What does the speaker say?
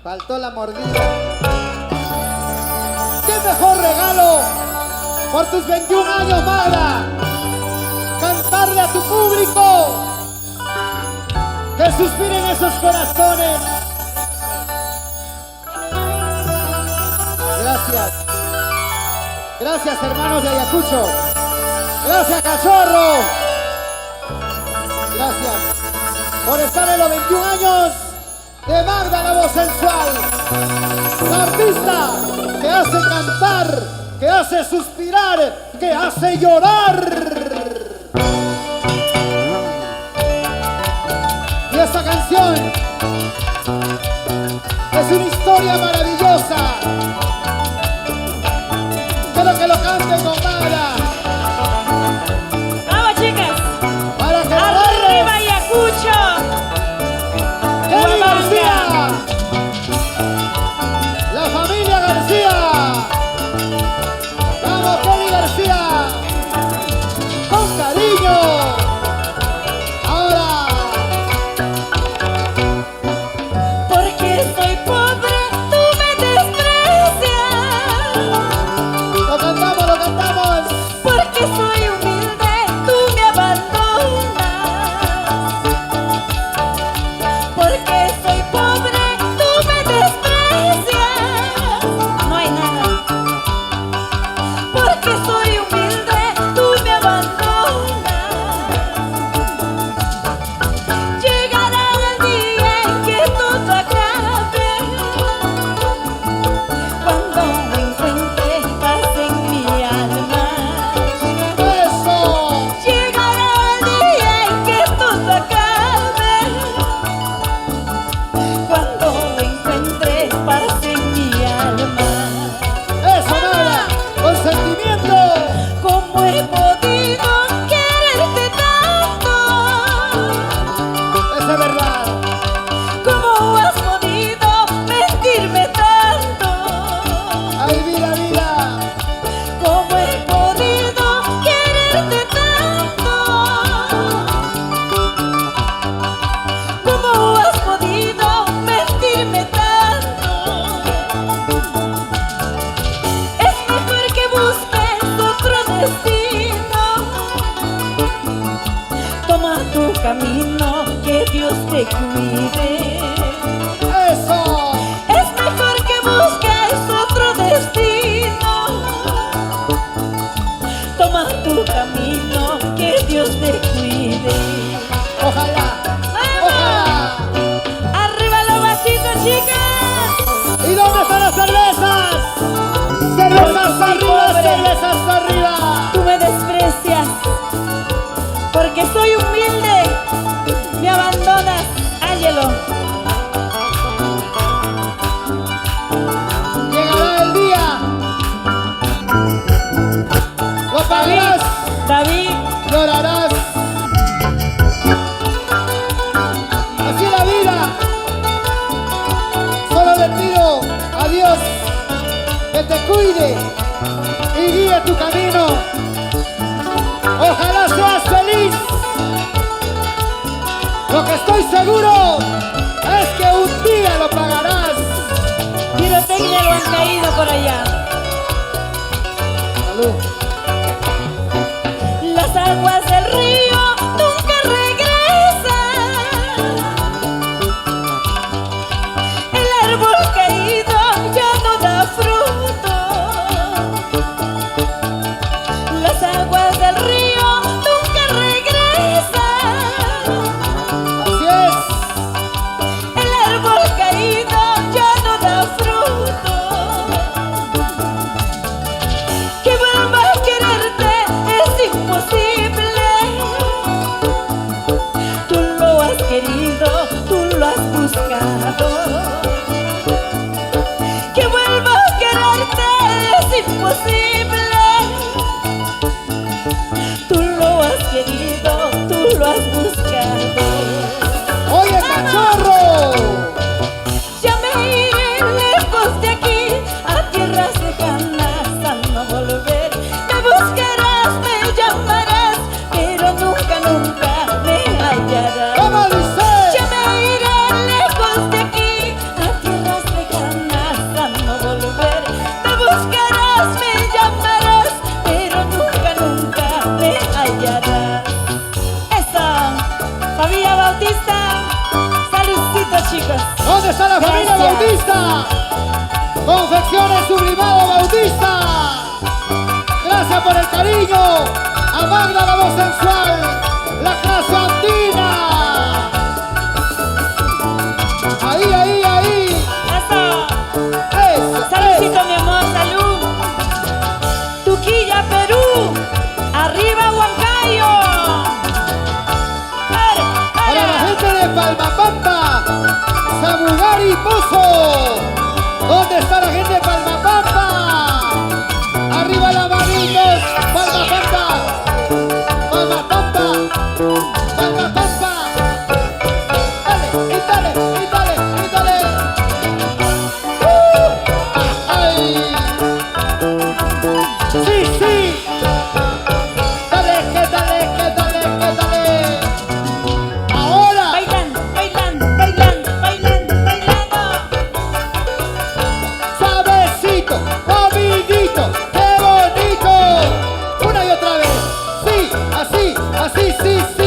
Faltó la mordida. ¡Qué mejor regalo por tus 21 años, Magda! Cantarle a tu público que suspiren esos corazones. Gracias. Gracias, hermanos de Ayacucho. Gracias, cachorro. Gracias por estar en los 21 años de Magda, la voz sensual. La artista que hace cantar, que hace suspirar, que hace llorar. Y esta canción es una historia maravillosa. Quiero que lo canten con Magda. ¡Vamos, chicas! Para que ¡Arriba, Ayacucho! Kelly García, la familia García. Vamos, Kelly García, con cariño. Ahora, Porque soy pobre, tú me desprecias. lo cantamos, lo cantamos. Porque soy humilde, tú me abandonas. Porque soy pobre, tú me desprecias. No hay nada. Porque soy humilde, tú me abandonas. Llegará el día en que todo acabe. Cuando me encuentre paz en mi alma. Eso. Llegará el día en que todo acabe. Cuando me encuentre paz en mi alma. Eso, Magda, con sentimiento. ¿Cómo he podido quererte tanto? Eso es verdad. ¿Cómo has podido mentirme tanto? Ay, vida, vida. ¿Cómo he podido quererte tanto? ¿Cómo has podido mentirme tanto? Es mejor que busques otro destino. Toma tu camino, que Dios te cuide. Eso. Es mejor que busques otro destino. Toma tu camino, que Dios te cuide. Ojalá. Ojalá. ¡Arriba los vasitos, chicas! ¿Y dónde están las cervezas? Cervezas arriba, cervezas arriba. Tú me desprecias porque soy humilde. Me abandonas, Ángelo. Llegará el día. Lo pagarás, David, llorarás. Así es la vida. Solo le pido a Dios que te cuide y guíe tu camino. Ojalá seas feliz. Lo que estoy seguro es que un día lo pagarás. pirotecnia lo han caído por allá. Salud. Las aguas del río nunca regresan. El árbol caído ya no da fruto. Las aguas del río nunca regresan. Así es. ¿Dónde está la familia Gracias. Bautista? Confecciones Sublimado Bautista. Gracias por el cariño. A Magda la voz sensual. La clase andina. Ahí, ahí, ahí. Eso. Eso, Saludcito, eso. mi amor, salud. Tuquilla, Perú. Arriba, Huancayo. Para la gente de Palmapampa, Samugari Pozo. ¿Dónde está la gente de Palmapampa? Arriba la manitos, Palmapampa. Palmapampa. Palmapampa. Dale, y dale, y dale, y dale. ¡Ay! Sí, sí. Dale, que dale, que dale, que dale. Ahora. Bailando, bailando, bailando, bailando, bailando. Suavecito, movidito, qué bonito. Una y otra vez. Sí, así, así, sí, sí.